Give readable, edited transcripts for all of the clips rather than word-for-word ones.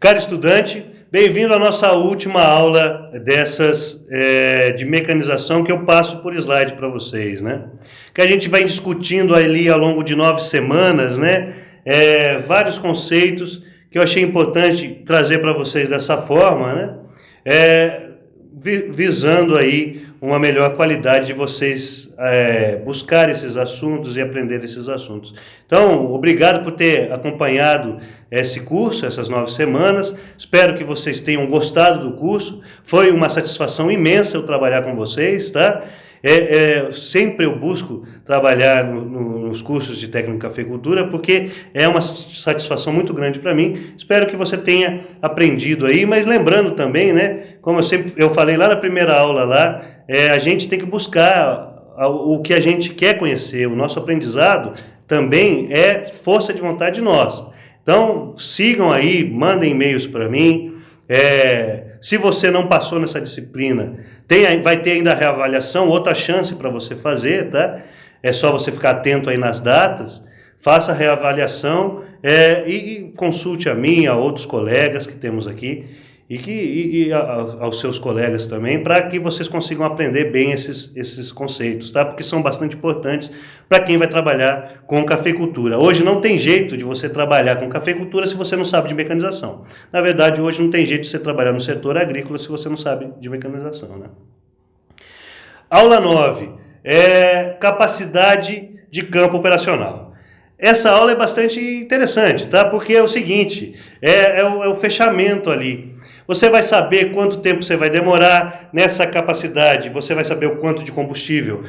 Caro estudante, bem-vindo à nossa última aula de mecanização que eu passo por slide para vocês, né? Que a gente vai discutindo ali ao longo de 9 semanas, né? Vários conceitos que eu achei importante trazer para vocês dessa forma, né? Visando aí uma melhor qualidade de vocês buscar esses assuntos e aprender esses assuntos. Então, obrigado por ter acompanhado esse curso, essas 9 semanas. Espero que vocês tenham gostado do curso. Foi uma satisfação imensa eu trabalhar com vocês, tá? Sempre eu busco trabalhar nos cursos de técnico em cafeicultura, porque é uma satisfação muito grande para mim. Espero que você tenha aprendido aí, mas lembrando também, né, como eu falei lá na primeira aula lá, a gente tem que buscar o que a gente quer conhecer. O nosso aprendizado também é força de vontade nossa. Então, sigam aí, mandem e-mails para mim. Se você não passou nessa disciplina, vai ter ainda a reavaliação, outra chance para você fazer, tá? É só você ficar atento aí nas datas, faça a reavaliação e consulte a mim, a outros colegas que temos aqui, e aos seus colegas também, para que vocês consigam aprender bem esses conceitos, tá? Porque são bastante importantes para quem vai trabalhar com cafeicultura. Hoje não tem jeito de você trabalhar com cafeicultura se você não sabe de mecanização. Na verdade, hoje não tem jeito de você trabalhar no setor agrícola se você não sabe de mecanização, né? Aula 9, capacidade de campo operacional. Essa aula é bastante interessante, tá? Porque é o seguinte, é o fechamento ali. Você vai saber quanto tempo você vai demorar nessa capacidade, você vai saber o quanto de combustível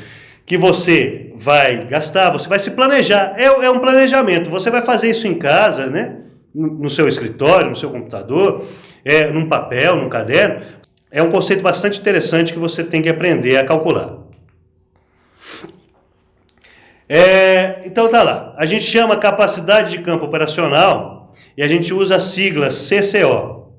que você vai gastar, você vai se planejar. É um planejamento, você vai fazer isso em casa, né? No seu escritório, no seu computador, num papel, num caderno. É um conceito bastante interessante que você tem que aprender a calcular. Então tá lá, a gente chama capacidade de campo operacional e a gente usa a sigla CCO.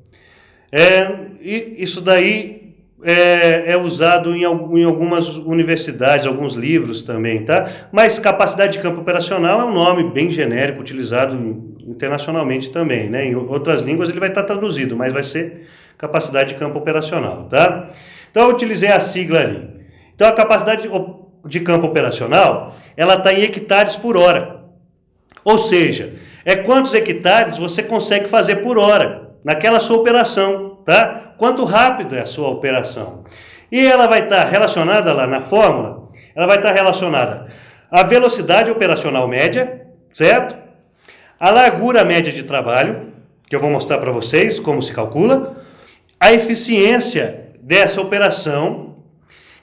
Isso daí é usado em algumas universidades, alguns livros também, tá? Mas capacidade de campo operacional é um nome bem genérico, utilizado internacionalmente também, né? Em outras línguas ele vai estar traduzido, mas vai ser capacidade de campo operacional, tá? Então eu utilizei a sigla ali. Então a capacidade de campo operacional, ela está em hectares por hora. Ou seja, quantos hectares você consegue fazer por hora naquela sua operação, tá? Quanto rápido é a sua operação. E ela vai estar relacionada lá na fórmula, ela vai estar relacionada à velocidade operacional média, certo? A largura média de trabalho, que eu vou mostrar para vocês como se calcula, a eficiência dessa operação.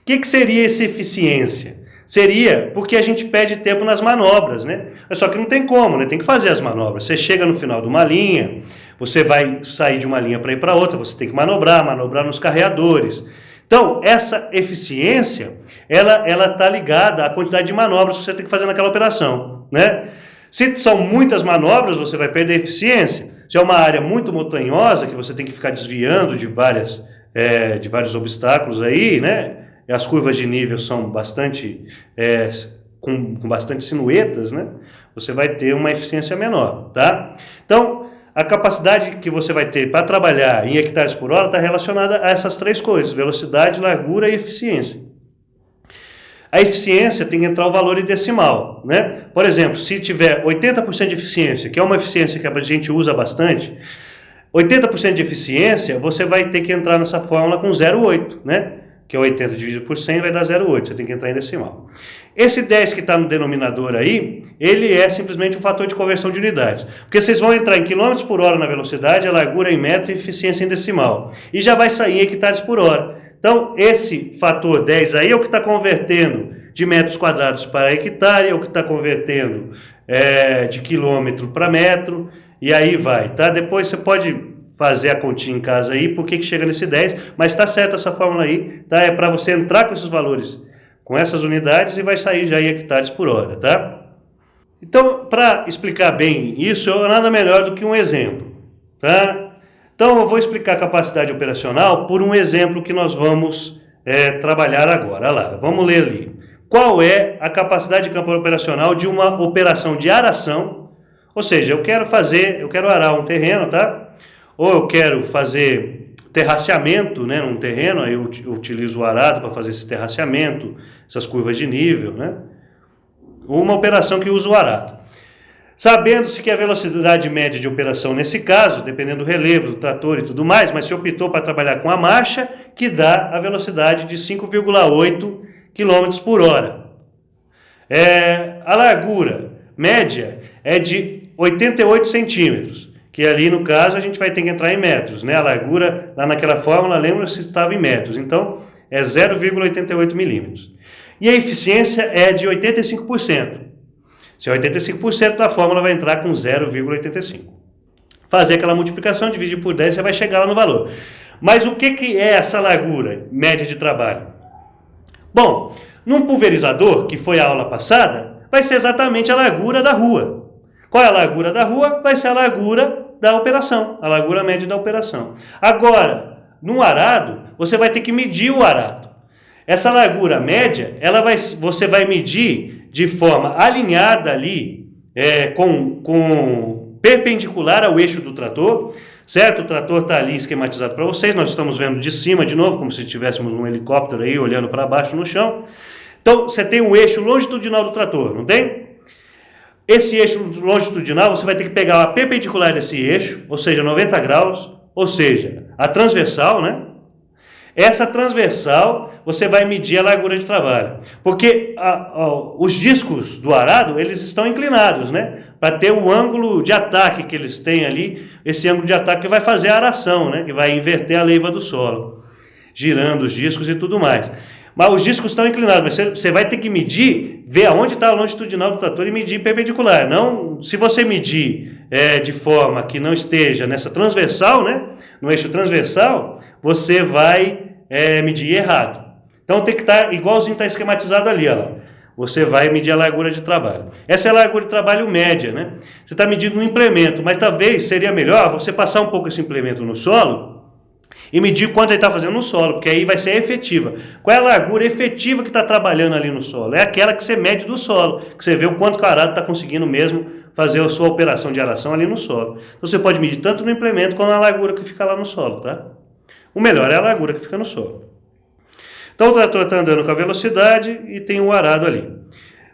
O que seria essa eficiência? Seria porque a gente perde tempo nas manobras, né? Só que não tem como, né? Tem que fazer as manobras. Você chega no final de uma linha, você vai sair de uma linha para ir para outra, você tem que manobrar nos carreadores. Então, essa eficiência, ela está ligada à quantidade de manobras que você tem que fazer naquela operação, né? Se são muitas manobras, você vai perder eficiência. Se é uma área muito montanhosa, que você tem que ficar desviando de vários obstáculos aí, né? As curvas de nível são bastante, com bastante sinuetas, né? Você vai ter uma eficiência menor, tá? Então, a capacidade que você vai ter para trabalhar em hectares por hora está relacionada a essas três coisas: velocidade, largura e eficiência. A eficiência tem que entrar o valor em decimal, né? Por exemplo, se tiver 80% de eficiência, que é uma eficiência que a gente usa bastante, 80% de eficiência, você vai ter que entrar nessa fórmula com 0,8, né? Que é 80 dividido por 100 vai dar 0,8, você tem que entrar em decimal. Esse 10 que está no denominador aí, ele é simplesmente um fator de conversão de unidades. Porque vocês vão entrar em quilômetros por hora na velocidade, a largura em metro e eficiência em decimal. E já vai sair em hectares por hora. Então, esse fator 10 aí é o que está convertendo de metros quadrados para hectare, é o que está convertendo de quilômetro para metro, e aí vai, tá? Depois você pode fazer a continha em casa aí, por que chega nesse 10, mas está certa essa fórmula aí, tá? É para você entrar com esses valores, com essas unidades, e vai sair já em hectares por hora, tá? Então, para explicar bem isso, nada melhor do que um exemplo, tá? Então, eu vou explicar a capacidade operacional por um exemplo que nós vamos trabalhar agora. Olha lá, vamos ler ali. Qual é a capacidade de campo operacional de uma operação de aração? Ou seja, eu quero arar um terreno, tá? ou eu quero fazer terraceamento, né, num terreno, aí eu utilizo o arado para fazer esse terraceamento, essas curvas de nível, né? Uma operação que usa o arado. Sabendo-se que a velocidade média de operação nesse caso, dependendo do relevo, do trator e tudo mais, mas se optou para trabalhar com a marcha, que dá a velocidade de 5,8 km por hora. A largura média é de 88 centímetros, que ali no caso a gente vai ter que entrar em metros, né? A largura, lá naquela fórmula, lembra se estava em metros, então é 0,88 milímetros. E a eficiência é de 85%. Se é 85% da fórmula vai entrar com 0,85. Fazer aquela multiplicação, dividir por 10, você vai chegar lá no valor. Mas o que é essa largura média de trabalho? Bom, num pulverizador, que foi a aula passada, vai ser exatamente a largura da rua. Qual é a largura da rua? Vai ser a largura da operação, a largura média da operação. Agora, no arado, você vai ter que medir o arado. Essa largura média, você vai medir de forma alinhada ali, com perpendicular ao eixo do trator, certo? O trator está ali esquematizado para vocês, nós estamos vendo de cima de novo, como se estivéssemos num helicóptero aí, olhando para baixo no chão. Então, você tem o eixo longitudinal do trator, não tem? Esse eixo longitudinal, você vai ter que pegar a perpendicular desse eixo, ou seja, 90 graus, ou seja, a transversal, né? Essa transversal, você vai medir a largura de trabalho. Porque os discos do arado, eles estão inclinados, né? Para ter o ângulo de ataque que eles têm ali, esse ângulo de ataque que vai fazer a aração, né? Que vai inverter a leiva do solo, girando os discos e tudo mais. Mas os discos estão inclinados, mas você vai ter que medir, ver aonde está a longitudinal do trator e medir perpendicular. Não, se você medir de forma que não esteja nessa transversal, né, no eixo transversal, você vai medir errado. Então tem que estar igualzinho está esquematizado ali, ó. Você vai medir a largura de trabalho. Essa é a largura de trabalho média, né? Você está medindo um implemento, mas talvez seria melhor você passar um pouco esse implemento no solo e medir quanto ele está fazendo no solo, porque aí vai ser efetiva. Qual é a largura efetiva que está trabalhando ali no solo? É aquela que você mede do solo, que você vê o quanto que o arado está conseguindo mesmo fazer a sua operação de aração ali no solo. Então você pode medir tanto no implemento quanto na largura que fica lá no solo, tá? O melhor é a largura que fica no solo. Então o trator está andando com a velocidade e tem um arado ali.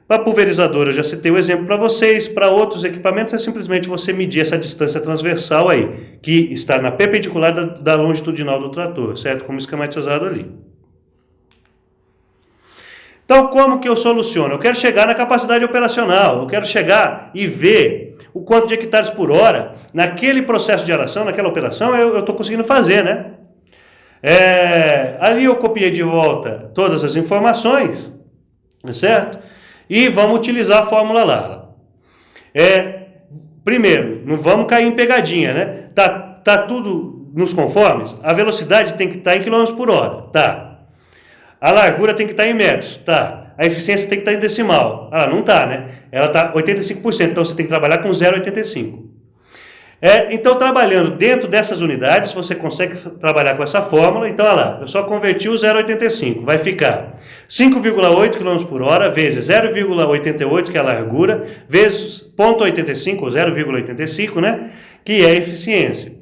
Para pulverizador eu já citei o exemplo para vocês. Para outros equipamentos é simplesmente você medir essa distância transversal aí, que está na perpendicular da longitudinal do trator, certo? Como esquematizado ali. Então como que eu soluciono? Eu quero chegar na capacidade operacional, eu quero chegar e ver o quanto de hectares por hora, naquele processo de aração, naquela operação, eu estou conseguindo fazer, né? Ali eu copiei de volta todas as informações, certo? E vamos utilizar a fórmula lá. Primeiro, não vamos cair em pegadinha, né? Tá tudo nos conformes? A velocidade tem que estar em km por hora, tá? A largura tem que estar em metros, tá? A eficiência tem que estar em decimal. Não tá, né? Ela está 85%, então você tem que trabalhar com 0,85. Então, trabalhando dentro dessas unidades, você consegue trabalhar com essa fórmula. Então, olha lá, eu só converti o 0,85. Vai ficar 5,8 km por hora vezes 0,88, que é a largura, vezes 0,85, ou 0,85, né? Que é a eficiência.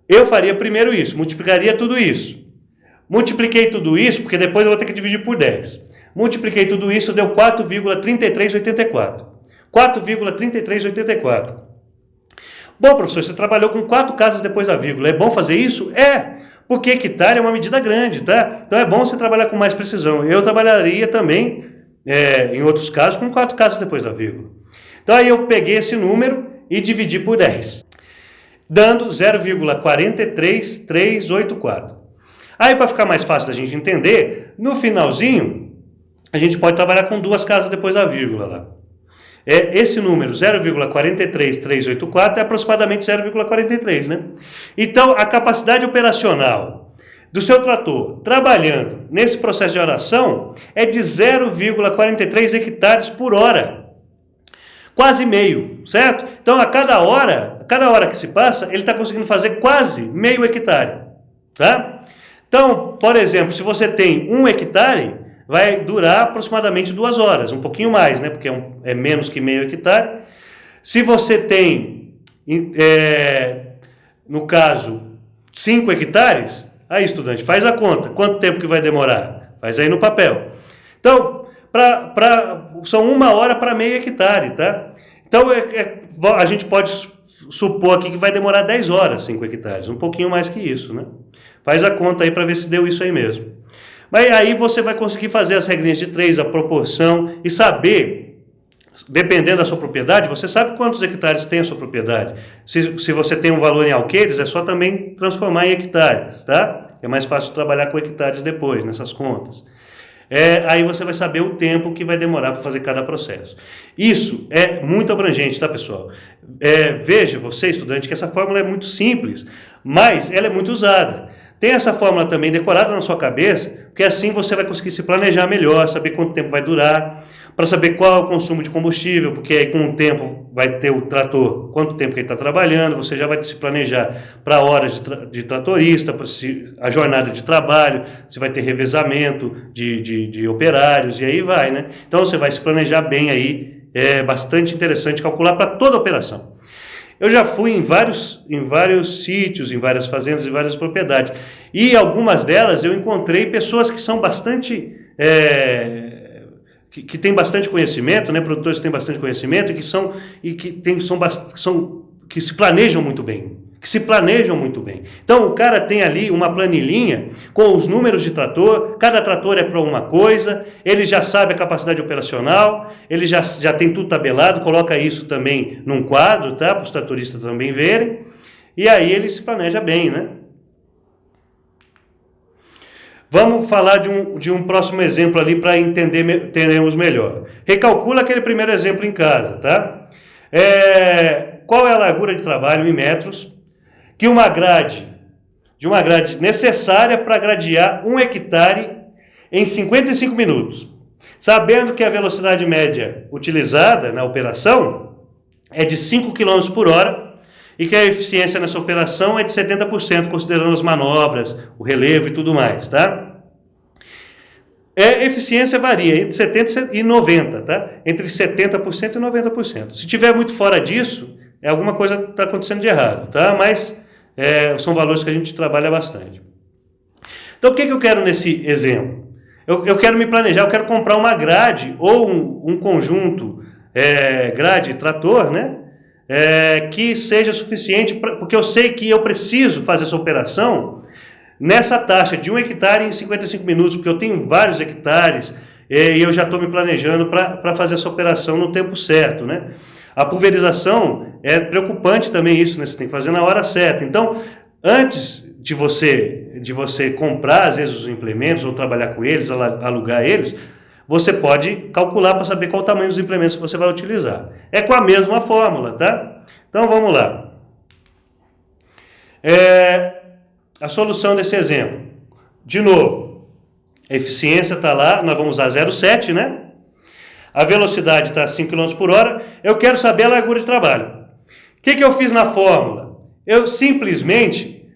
Eu faria primeiro isso, multiplicaria tudo isso. Multipliquei tudo isso, porque depois eu vou ter que dividir por 10. Multipliquei tudo isso, deu 4,3384. 4,3384. Bom, professor, você trabalhou com 4 casas depois da vírgula. É bom fazer isso? Porque hectare é uma medida grande, tá? Então é bom você trabalhar com mais precisão. Eu trabalharia também, em outros casos, com 4 casas depois da vírgula. Então aí eu peguei esse número e dividi por 10, dando 0,43384. Aí, para ficar mais fácil da gente entender, no finalzinho, a gente pode trabalhar com 2 casas depois da vírgula lá. Esse número, 0,43384, é aproximadamente 0,43, né? Então, a capacidade operacional do seu trator, trabalhando nesse processo de aração, é de 0,43 hectares por hora. Quase meio, certo? Então, a cada hora que se passa, ele está conseguindo fazer quase meio hectare, tá? Então, por exemplo, se você tem 1 hectare, vai durar aproximadamente 2 horas, um pouquinho mais, né? Porque é menos que meio hectare. Se você tem no caso, 5 hectares, aí, estudante, faz a conta. Quanto tempo que vai demorar? Faz aí no papel. Então, são 1 hora para meio hectare, tá? Então, a gente pode supor aqui que vai demorar 10 horas, 5 hectares. Um pouquinho mais que isso, né? Faz a conta aí para ver se deu isso aí mesmo. Mas aí você vai conseguir fazer as regrinhas de 3, a proporção, e saber, dependendo da sua propriedade, você sabe quantos hectares tem a sua propriedade. Se você tem um valor em alqueires, é só também transformar em hectares, tá? É mais fácil trabalhar com hectares depois, nessas contas. Aí você vai saber o tempo que vai demorar para fazer cada processo. Isso é muito abrangente, tá, pessoal? Veja, você, estudante, que essa fórmula é muito simples, mas ela é muito usada. Tem essa fórmula também decorada na sua cabeça, porque assim você vai conseguir se planejar melhor, saber quanto tempo vai durar, para saber qual é o consumo de combustível, porque aí com o tempo vai ter o trator, quanto tempo que ele está trabalhando, você já vai se planejar para horas de tratorista, para a jornada de trabalho, você vai ter revezamento de operários, e aí vai, né? Então você vai se planejar bem aí, é bastante interessante calcular para toda a operação. Eu já fui em vários sítios, em várias fazendas, em várias propriedades, e algumas delas eu encontrei pessoas que são bastante... que tem bastante conhecimento, né, produtores que têm bastante conhecimento que se planejam muito bem, Então, o cara tem ali uma planilhinha com os números de trator, cada trator é para uma coisa, ele já sabe a capacidade operacional, ele já tem tudo tabelado, coloca isso também num quadro, tá, para os tratoristas também verem, e aí ele se planeja bem, né? Vamos falar de um próximo exemplo ali para entendermos melhor. Recalcula aquele primeiro exemplo em casa, tá? Qual é a largura de trabalho em metros que uma grade necessária para gradear 1 hectare em 55 minutos? Sabendo que a velocidade média utilizada na operação é de 5 km por hora e que a eficiência nessa operação é de 70%, considerando as manobras, o relevo e tudo mais, tá? Eficiência varia entre 70% e 90%, tá? Entre 70% e 90%. Se tiver muito fora disso, alguma coisa está acontecendo de errado, tá? Mas são valores que a gente trabalha bastante. Então, o que eu quero nesse exemplo? Eu quero me planejar, eu quero comprar uma grade ou um conjunto grade e trator, né? Que seja suficiente, porque eu sei que eu preciso fazer essa operação nessa taxa de 1 hectare em 55 minutos, porque eu tenho vários hectares e eu já estou me planejando para fazer essa operação no tempo certo, né? A pulverização é preocupante também isso, né? Você tem que fazer na hora certa. Então, antes de você comprar, às vezes, os implementos ou trabalhar com eles, alugar eles, você pode calcular para saber qual o tamanho dos implementos que você vai utilizar. É com a mesma fórmula, tá? Então, vamos lá. A solução desse exemplo. De novo, a eficiência está lá, nós vamos usar 0,7, né? A velocidade está a 5 km por hora. Eu quero saber a largura de trabalho. O que eu fiz na fórmula? Eu simplesmente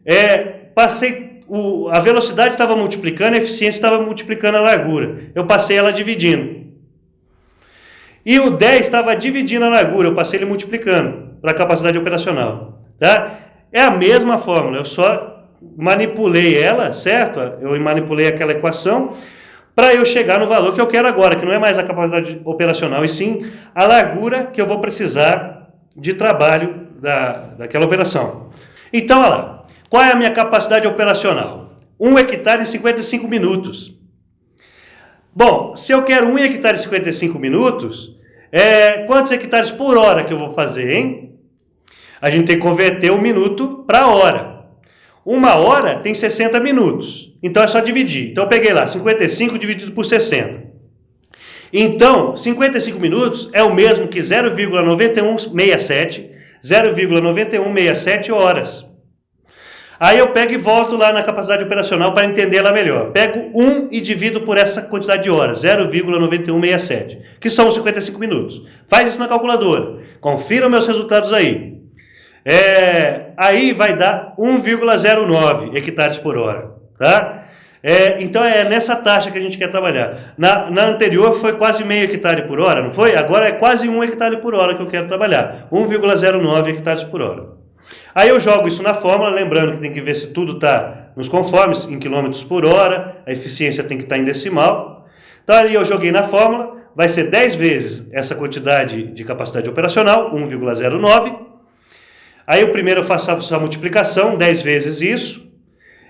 passei... a velocidade estava multiplicando, a eficiência estava multiplicando a largura. Eu passei ela dividindo. E o 10 estava dividindo a largura, eu passei ele multiplicando para a capacidade operacional. Tá? É a mesma fórmula, eu só manipulei ela, certo? Eu manipulei aquela equação para eu chegar no valor que eu quero agora, que não é mais a capacidade operacional, e sim a largura que eu vou precisar de trabalho daquela operação. Então, olha lá. Qual é a minha capacidade operacional? 1 hectare em 55 minutos. Bom, se eu quero 1 hectare em 55 minutos, quantos hectares por hora que eu vou fazer, hein? A gente tem que converter o minuto para hora. 1 hora tem 60 minutos. Então é só dividir. Então eu peguei lá, 55 dividido por 60. Então, 55 minutos é o mesmo que 0,9167 horas. Aí eu pego e volto lá na capacidade operacional para entender ela melhor. Pego 1 e divido por essa quantidade de horas, 0,9167, que são os 55 minutos. Faz isso na calculadora. Confira meus resultados aí. Aí vai dar 1,09 hectares por hora. Tá? Então é nessa taxa que a gente quer trabalhar. Na anterior foi quase meio hectare por hora, não foi? Agora é quase 1 hectare por hora que eu quero trabalhar. 1,09 hectares por hora. Aí eu jogo isso na fórmula, lembrando que tem que ver se tudo está nos conformes, em quilômetros por hora, a eficiência tem que estar em decimal. Então aí eu joguei na fórmula, vai ser 10 vezes essa quantidade de capacidade operacional, 1,09. Aí o primeiro eu faço essa multiplicação, 10 vezes isso,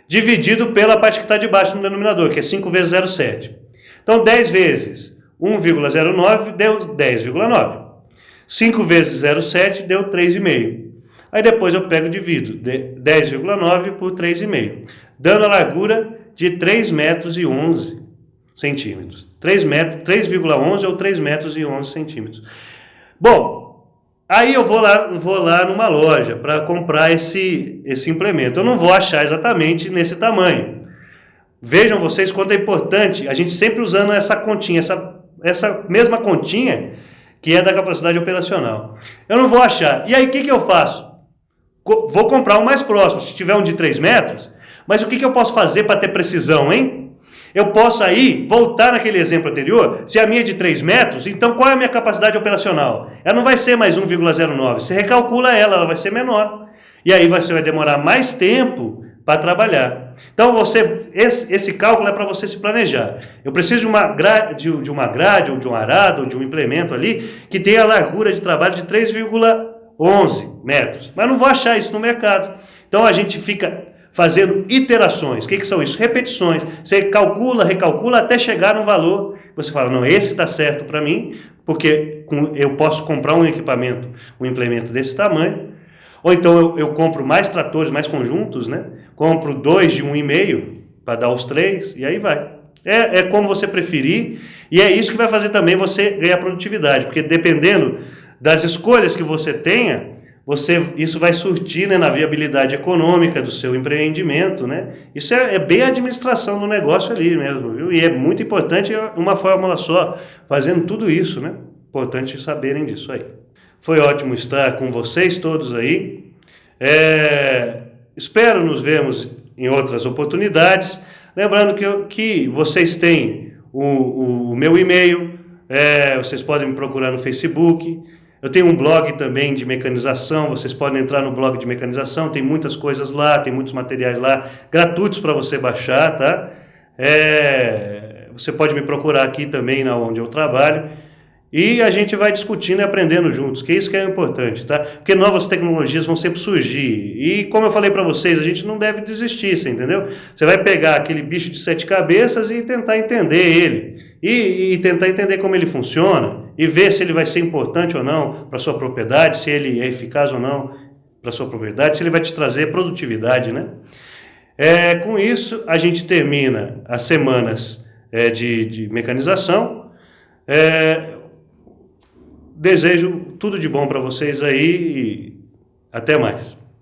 dividido pela parte que está de baixo no denominador, que é 5 vezes 0,7. Então 10 vezes 1,09 deu 10,9. 5 vezes 0,7 deu 3,5. Aí depois eu pego e divido 10,9 por 3,5, dando a largura de 3 metros e 11 centímetros. 3,11 ou 3 metros e 11 centímetros. Bom, aí eu vou lá numa loja para comprar esse implemento. Eu não vou achar exatamente nesse tamanho. Vejam vocês quanto é importante a gente sempre usando essa continha, essa mesma continha que é da capacidade operacional. Eu não vou achar. E aí o que eu faço? Vou comprar um mais próximo, se tiver um de 3 metros, mas o que eu posso fazer para ter precisão, hein? Eu posso aí voltar naquele exemplo anterior, se a minha é de 3 metros, então qual é a minha capacidade operacional? Ela não vai ser mais 1,09, você recalcula ela vai ser menor. E aí você vai demorar mais tempo para trabalhar. Então esse cálculo é para você se planejar. Eu preciso de uma grade, ou de um arado, ou de um implemento ali, que tenha a largura de trabalho de 3,11 metros. Mas não vou achar isso no mercado. Então a gente fica fazendo iterações. O que são isso? Repetições. Você calcula, recalcula até chegar no valor. Você fala, não, esse está certo para mim, porque eu posso comprar um implemento desse tamanho. Ou então eu compro mais tratores, mais conjuntos, né? Compro 2 de 1,5 para dar os 3 e aí vai. É como você preferir, e é isso que vai fazer também você ganhar produtividade, porque dependendo das escolhas que você tenha, isso vai surtir, né, na viabilidade econômica do seu empreendimento, né? Isso é bem a administração do negócio ali mesmo, viu? E é muito importante uma fórmula só, fazendo tudo isso, né? Importante saberem disso aí. Foi ótimo estar com vocês todos aí. Espero nos vermos em outras oportunidades. Lembrando que vocês têm o meu e-mail, vocês podem me procurar no Facebook. Eu tenho um blog também de mecanização, vocês podem entrar no blog de mecanização, tem muitas coisas lá, tem muitos materiais lá, gratuitos para você baixar, tá? Você pode me procurar aqui também, onde eu trabalho. E a gente vai discutindo e aprendendo juntos, que isso que é importante, tá? Porque novas tecnologias vão sempre surgir. E como eu falei para vocês, a gente não deve desistir, você entendeu? Você vai pegar aquele bicho de 7 cabeças e tentar entender ele. E tentar entender como ele funciona. E ver se ele vai ser importante ou não para sua propriedade, se ele é eficaz ou não para sua propriedade, se ele vai te trazer produtividade, né? Com isso, a gente termina as semanas de mecanização. Desejo tudo de bom para vocês aí e até mais.